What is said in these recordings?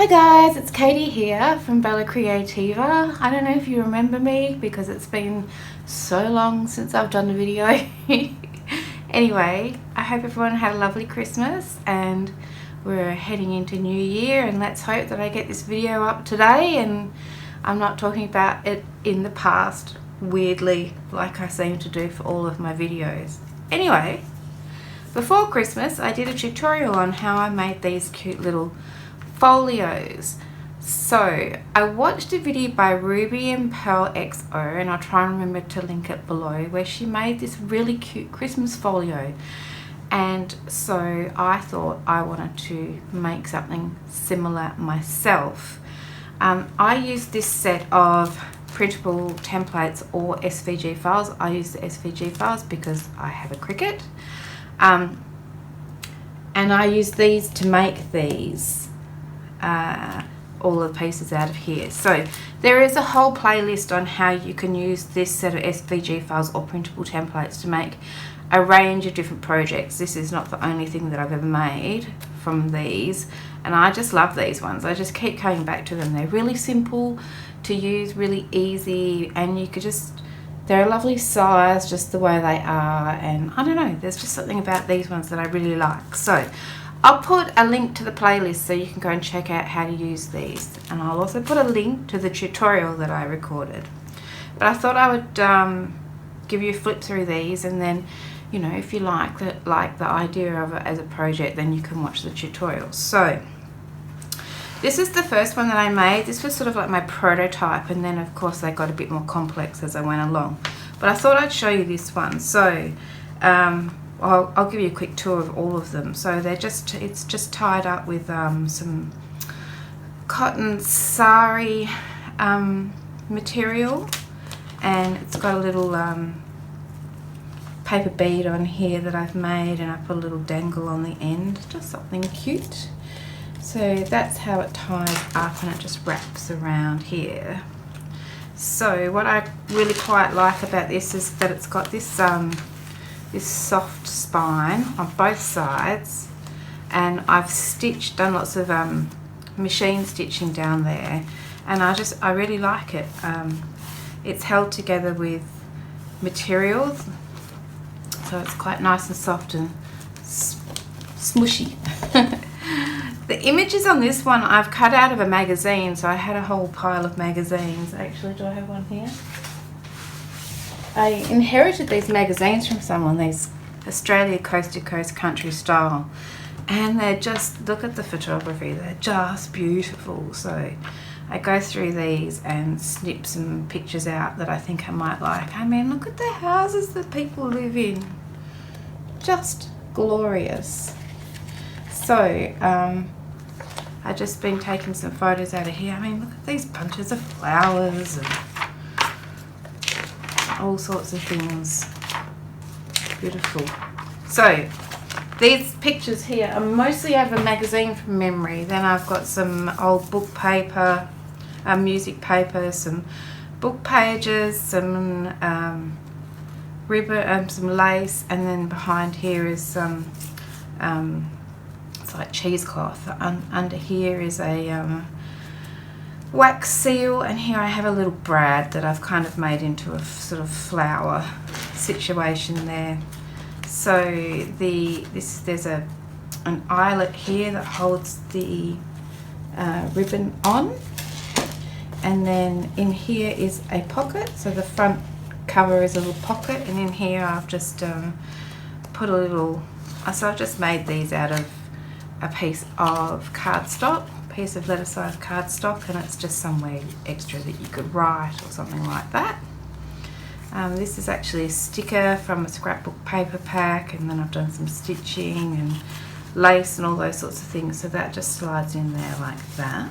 Hi guys, it's Katie here from Creativa. I don't know if you remember me because it's been so long since I've done a video. Anyway, I hope everyone had a lovely Christmas and we're heading into New Year, and let's hope that I get this video up today and I'm not talking about it in the past weirdly like I seem to do for all of my videos. Anyway, before Christmas I did a tutorial on how I made these cute little folios. So I watched a video by Ruby and Pearl XO, and I'll try and remember to link it below, where she made this really cute Christmas folio, and so I thought I wanted to make something similar myself. I used this set of printable templates or SVG files. I use the SVG files because I have a Cricut, and I use these to make these all the pieces out of here. So there is a whole playlist on how you can use this set of SVG files or printable templates to make a range of different projects. This is not the only thing that I've ever made from these, and I just love these ones. I just keep coming back to them. They're really simple to use, really easy, and you could just, they're a lovely size just the way they are, and I don't know, there's just something about these ones that I really like. So I'll put a link to the playlist so you can go and check out how to use these, and I'll also put a link to the tutorial that I recorded. But I thought I would give you a flip through these, and then, you know, if you like the idea of it as a project, then you can watch the tutorial. So this is the first one that I made. This was sort of like my prototype, and then of course they got a bit more complex as I went along. But I thought I'd show you this one. So I'll give you a quick tour of all of them. So they're just, it's just tied up with some cotton sari material, and it's got a little paper bead on here that I've made, and I put a little dangle on the end, just something cute. So that's how it ties up, and it just wraps around here. So what I really quite like about this is that it's got this this soft spine on both sides, and I've done lots of machine stitching down there, and I really like it. It's held together with materials, so it's quite nice and soft and smushy. The images on this one I've cut out of a magazine, so I had a whole pile of magazines. Actually, do I have one here? I inherited these magazines from someone, these Australia Coast to Coast Country Style, and they're just, look at the photography, they're just beautiful. So I go through these and snip some pictures out that I think I might like. I mean, look at the houses that people live in, just glorious. So I've just been taking some photos out of here. I mean, look at these bunches of flowers and all sorts of things. Beautiful. So these pictures here are mostly out of a magazine from memory. Then I've got some old book paper, music paper, some book pages, some ribbon, some lace, and then behind here is some it's like cheesecloth. Under here is a wax seal, and here I have a little brad that I've kind of made into a sort of flower situation there. So there's an eyelet here that holds the ribbon on, and then in here is a pocket. So the front cover is a little pocket, and in here I've just put a little. So I've just made these out of a piece of cardstock, piece of letter size cardstock, and it's just somewhere extra that you could write or something like that. This is actually a sticker from a scrapbook paper pack, and then I've done some stitching and lace and all those sorts of things, so that just slides in there like that.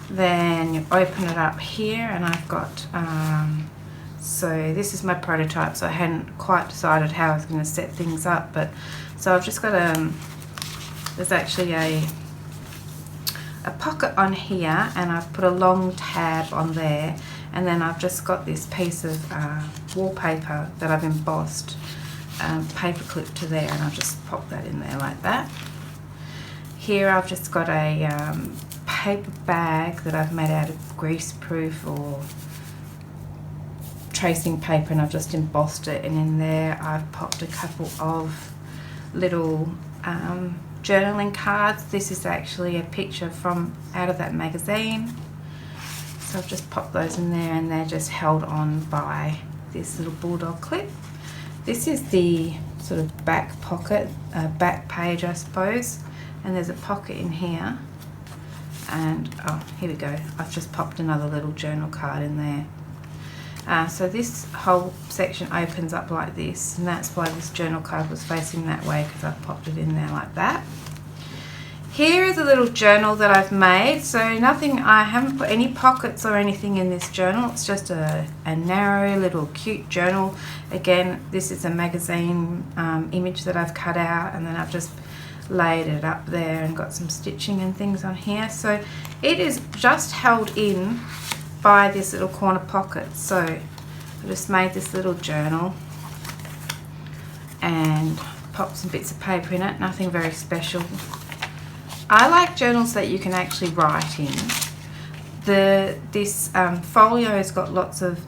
Then you open it up here, and I've got so this is my prototype, so I hadn't quite decided how I was going to set things up, but so I've just got there's actually a pocket on here, and I've put a long tab on there, and then I've just got this piece of wallpaper that I've embossed paper clip to there, and I've just popped that in there like that. here I've just got a paper bag that I've made out of greaseproof or tracing paper, and I've just embossed it, and in there I've popped a couple of little journaling cards. This is actually a picture from out of that magazine, so I've just popped those in there, and they're just held on by this little bulldog clip. This is the sort of back pocket, back page I suppose, and there's a pocket in here, and oh, here we go, I've just popped another little journal card in there. So this whole section opens up like this, and that's why this journal card was facing that way, because I've popped it in there like that. Here is a little journal that I've made, so nothing, I haven't put any pockets or anything in this journal. It's just a narrow little cute journal. Again, this is a magazine image that I've cut out, and then I've just laid it up there and got some stitching and things on here. So it is just held in by this little corner pocket. So I just made this little journal and popped some bits of paper in it, nothing very special. I like journals that you can actually write in. This folio has got lots of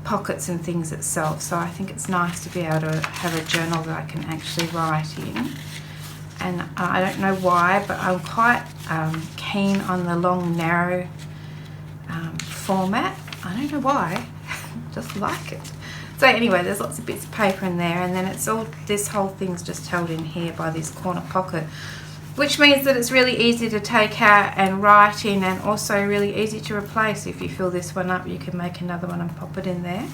pockets and things itself, so I think it's nice to be able to have a journal that I can actually write in. And I don't know why, but I'm quite keen on the long, narrow format. I don't know why, just like it. So anyway, there's lots of bits of paper in there, and then it's all, this whole thing's just held in here by this corner pocket, which means that it's really easy to take out and write in, and also really easy to replace. If you fill this one up, you can make another one and pop it in there.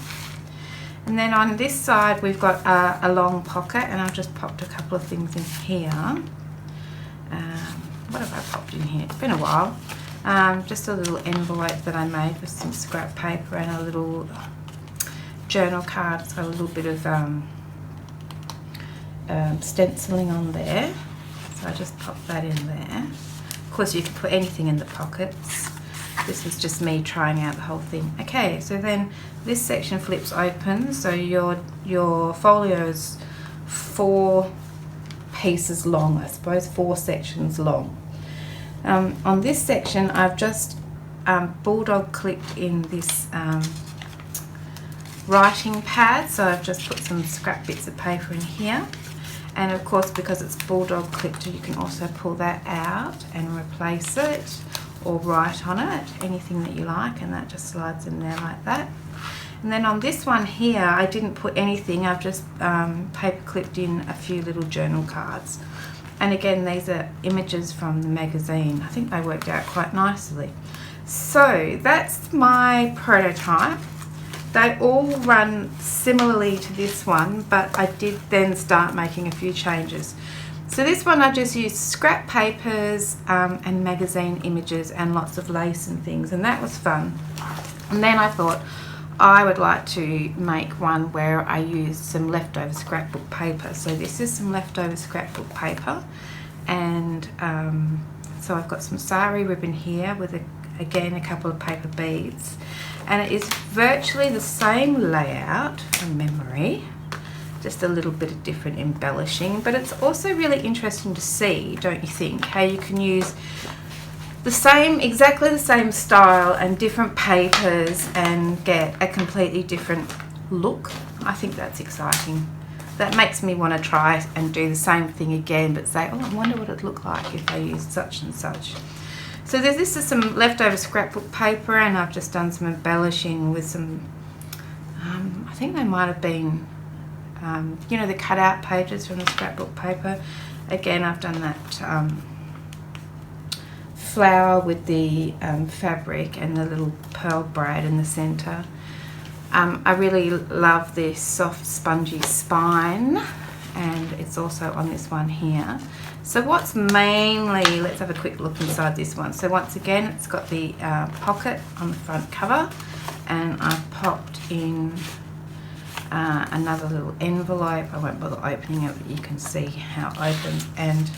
And then on this side we've got a long pocket, and I've just popped a couple of things in here. What have I popped in here? It's been a while. Just a little envelope that I made with some scrap paper and a little journal card. It's got a little bit of stenciling on there, so I just popped that in there. Of course you can put anything in the pockets. This was just me trying out the whole thing. Okay, so then this section flips open, so your folio is 4 pieces long, I suppose, 4 sections long. On this section I've just bulldog clipped in this writing pad, so I've just put some scrap bits of paper in here, and of course because it's bulldog clipped you can also pull that out and replace it or write on it, anything that you like, and that just slides in there like that. And then on this one here I didn't put anything, I've just paper clipped in a few little journal cards. And again, these are images from the magazine. I think they worked out quite nicely. So that's my prototype. They all run similarly to this one, but I did then start making a few changes. So this one I just used scrap papers and magazine images and lots of lace and things, and that was fun. And then I thought I would like to make one where I used some leftover scrapbook paper. So this is some leftover scrapbook paper, and so I've got some sari ribbon here with again a couple of paper beads, and it is virtually the same layout from memory, just a little bit of different embellishing, but it's also really interesting to see, don't you think, how you can use the same, exactly the same style and different papers and get a completely different look. I think that's exciting. That makes me want to try and do the same thing again, but say, oh, I wonder what it'd look like if I used such and such. So this is some leftover scrapbook paper, and I've just done some embellishing with some, I think they might have been, you know, the cutout pages from the scrapbook paper. Again, I've done that flower with the fabric and the little pearl braid in the center. I really love this soft spongy spine, and it's also on this one here. So what's mainly, let's have a quick look inside this one. So once again, it's got the pocket on the front cover, and I've popped in another little envelope. I won't bother opening it, but you can see how it opens, and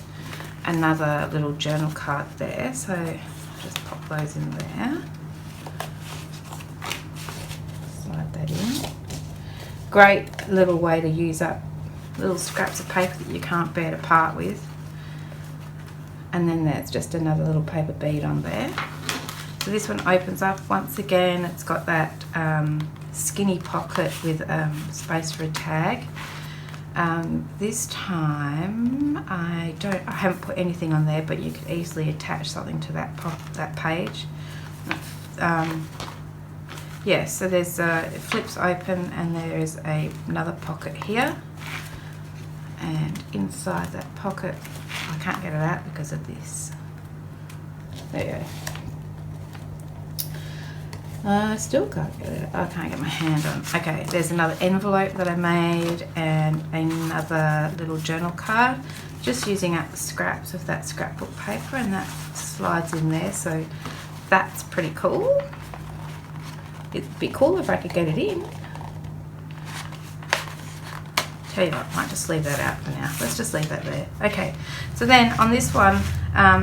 another little journal card there. So just pop those in there. Slide that in. Great little way to use up little scraps of paper that you can't bear to part with. and then there's just another little paper bead on there. So this one opens up once again. It's got that skinny pocket with space for a tag. This time I haven't put anything on there, but you could easily attach something to that page. Yeah, so there's it flips open, and there is another pocket here, and inside that pocket, I can't get it out because of this. There you go. I still can't get it. I can't get my hand on. Okay, there's another envelope that I made and another little journal card, just using up the scraps of that scrapbook paper, and that slides in there, so that's pretty cool. It'd be cool if I could get it in. Tell you what, I might just leave that out for now. Let's just leave that there. Okay, so then on this one,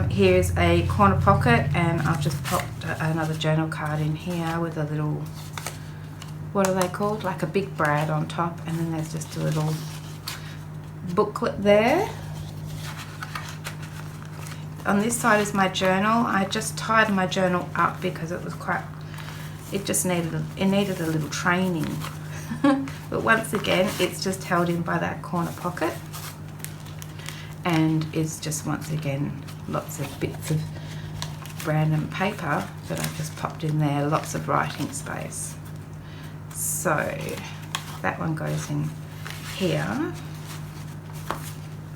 here's a corner pocket, and I've just popped another journal card in here with a little, what are they called? Like a big brad on top, and then there's just a little booklet there. On this side is my journal. I just tied my journal up because it was it needed a little training. But once again, it's just held in by that corner pocket, and it's just once again lots of bits of random paper that I've just popped in there, lots of writing space. So that one goes in here,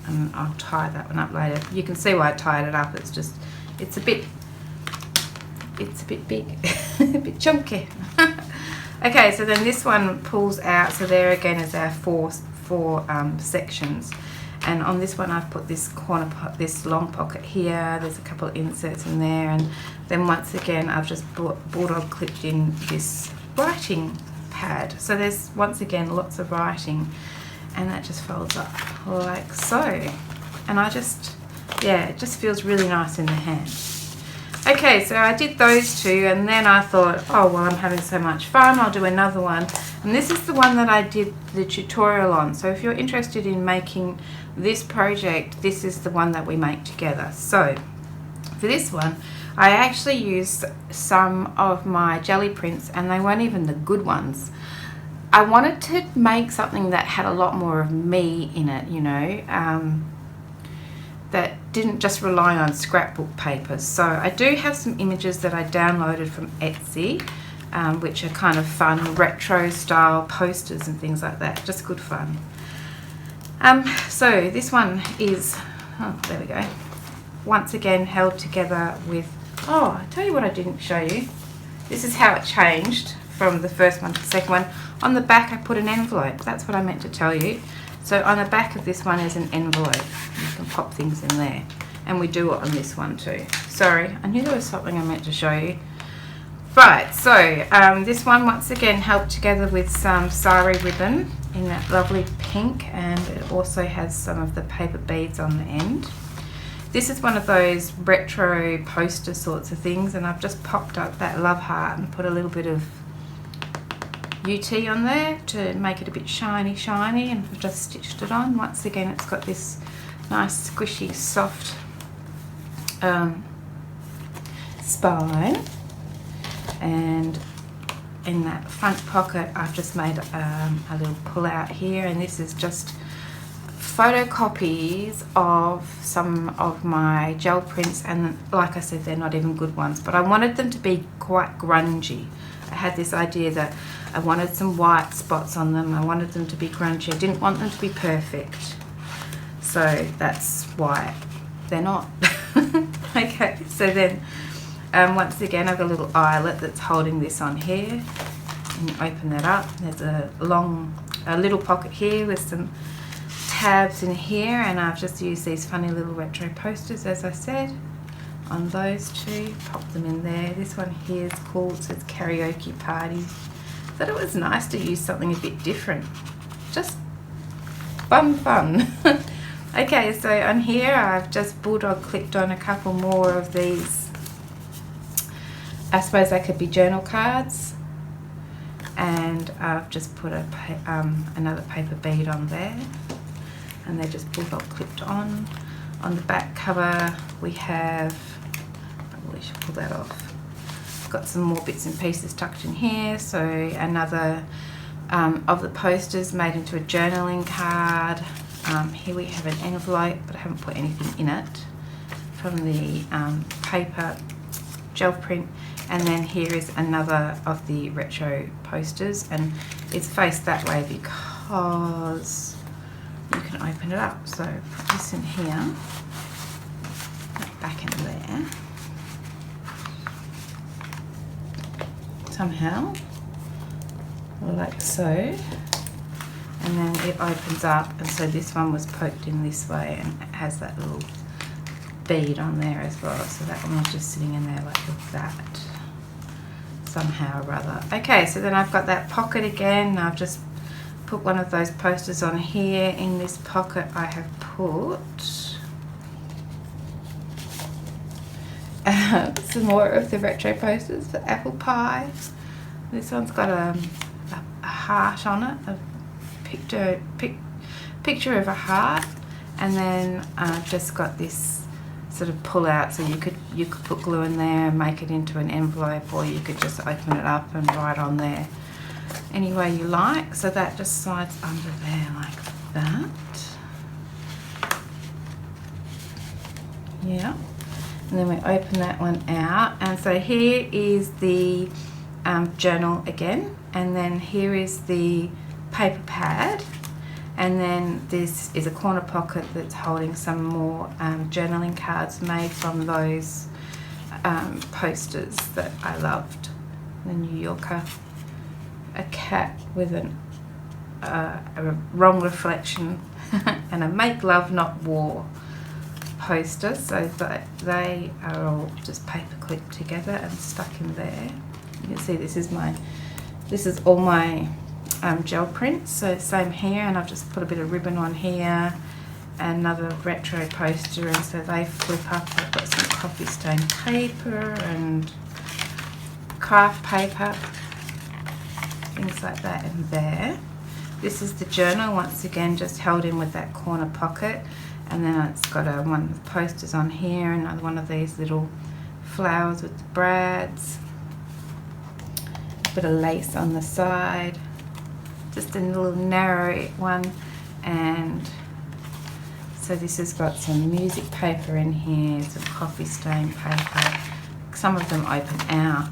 and I'll tie that one up later. You can see why I tied it up. It's a bit big, a bit chunky. Okay, so then this one pulls out, so there again is our four sections, and on this one I've put this this long pocket here. There's a couple of inserts in there, and then once again I've just bulldog clipped in this writing pad. So there's once again lots of writing, and that just folds up like so, and it just feels really nice in the hand. Okay, so I did those two, and then I thought, oh well, I'm having so much fun, I'll do another one. And this is the one that I did the tutorial on. So if you're interested in making this project, this is the one that we make together. So for this one, I actually used some of my jelly prints, and they weren't even the good ones. I wanted to make something that had a lot more of me in it, you know, that didn't just rely on scrapbook papers. So I do have some images that I downloaded from Etsy, which are kind of fun retro style posters and things like that, just good fun. So this one is, oh there we go, once again held together with, oh I tell you what I didn't show you, this is how it changed from the first one to the second one. On the back I put an envelope, that's what I meant to tell you. So on the back of this one is an envelope. You can pop things in there. And we do it on this one too. Sorry, I knew there was something I meant to show you. Right, so this one once again held together with some sari ribbon in that lovely pink, and it also has some of the paper beads on the end. This is one of those retro poster sorts of things, and I've just popped up that love heart and put a little bit of UT on there to make it a bit shiny, and I've just stitched it on. Once again, it's got this nice squishy soft spine, and in that front pocket I've just made a little pull out here, and this is just photocopies of some of my gel prints, and like I said, they're not even good ones, but I wanted them to be quite grungy. I had this idea that I wanted some white spots on them, I wanted them to be grungy, I didn't want them to be perfect, so that's why they're not. Okay, so then once again I've got a little eyelet that's holding this on here, and you open that up, there's a little pocket here with some tabs in here, and I've just used these funny little retro posters, as I said, on those two, pop them in there. This one here is cool, it says karaoke party. Thought it was nice to use something a bit different, just fun. Okay, so on here I've just bulldog clipped on a couple more of these, I suppose they could be journal cards, and I've just put another paper bead on there, and they're just bulldog clipped on. On the back cover we have, probably should pull that off, got some more bits and pieces tucked in here. So another of the posters made into a journaling card. Here we have an envelope, but I haven't put anything in it, from the paper gel print. And then here is another of the retro posters, and it's faced that way because you can open it up. So put this in here, that back in there somehow, like so, and then it opens up, and so this one was poked in this way and it has that little bead on there as well. So that one was just sitting in there like that somehow or other. Okay, so then I've got that pocket again. I've just put one of those posters on here. In this pocket I have put some more of the retro posters for apple pie. This one's got a heart on it, a picture of a heart, and then I've just got this sort of pull out, so you could put glue in there and make it into an envelope, or you could just open it up and write on there any way you like. So that just slides under there like that. Yeah, and then we open that one out, and so here is the journal again, and then here is the paper pad, and then this is a corner pocket that's holding some more journaling cards made from those posters that I loved. The New Yorker, a cat with a wrong reflection and a make love not war poster. So that they are all just paper clipped together and stuck in there. You can see this is all my gel prints, so same here, and I've just put a bit of ribbon on here, another retro poster, and so they flip up. I've got some coffee stain paper and craft paper, things like that in there. This is the journal, once again just held in with that corner pocket, and then it's got one of the posters on here, another one of these little flowers with the brads, a bit of lace on the side, just a little narrow one. And so this has got some music paper in here, some coffee stain paper, some of them open out,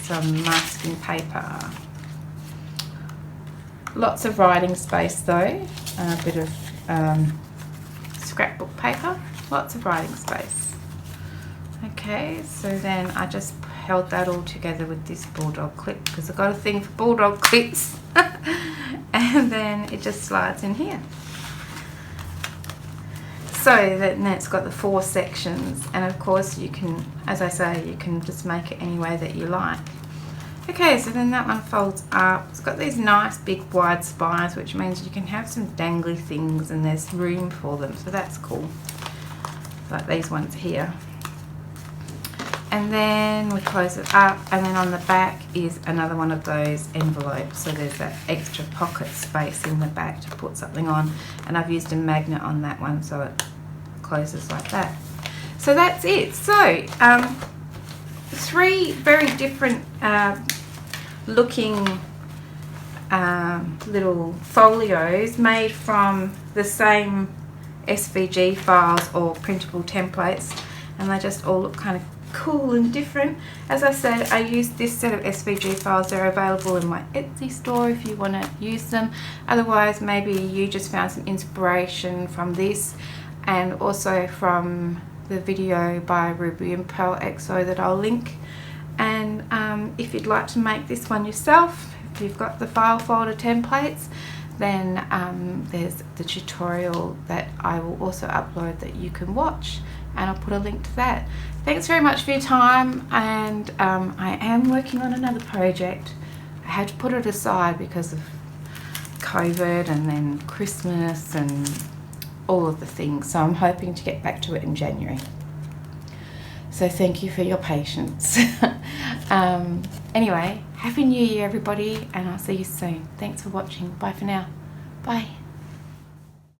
some masking paper, lots of writing space though, a bit of scrapbook paper, lots of writing space. Okay, so then I just held that all together with this bulldog clip, because I've got a thing for bulldog clips. And then it just slides in here. So then it's got the 4 sections, and of course you can, as I say, you can just make it any way that you like. Okay, so then that one folds up. It's got these nice big wide spines, which means you can have some dangly things and there's room for them, so that's cool. Like these ones here. And then we close it up, and then on the back is another one of those envelopes, so there's that extra pocket space in the back to put something on, and I've used a magnet on that one so it closes like that. So that's it. So 3 very different looking little folios made from the same SVG files or printable templates, and they just all look kind of cool and different. As I said, I used this set of SVG files. They're available in my Etsy store if you want to use them. Otherwise, maybe you just found some inspiration from this, and also from the video by Ruby and Pearl XO that I'll link. And if you'd like to make this one yourself, if you've got the file folder templates, then there's the tutorial that I will also upload that you can watch, and I'll put a link to that. Thanks very much for your time, and I am working on another project. I had to put it aside because of COVID and then Christmas and all of the things, so I'm hoping to get back to it in January. So thank you for your patience. Anyway, Happy New Year everybody, and I'll see you soon. Thanks for watching. Bye for now. Bye.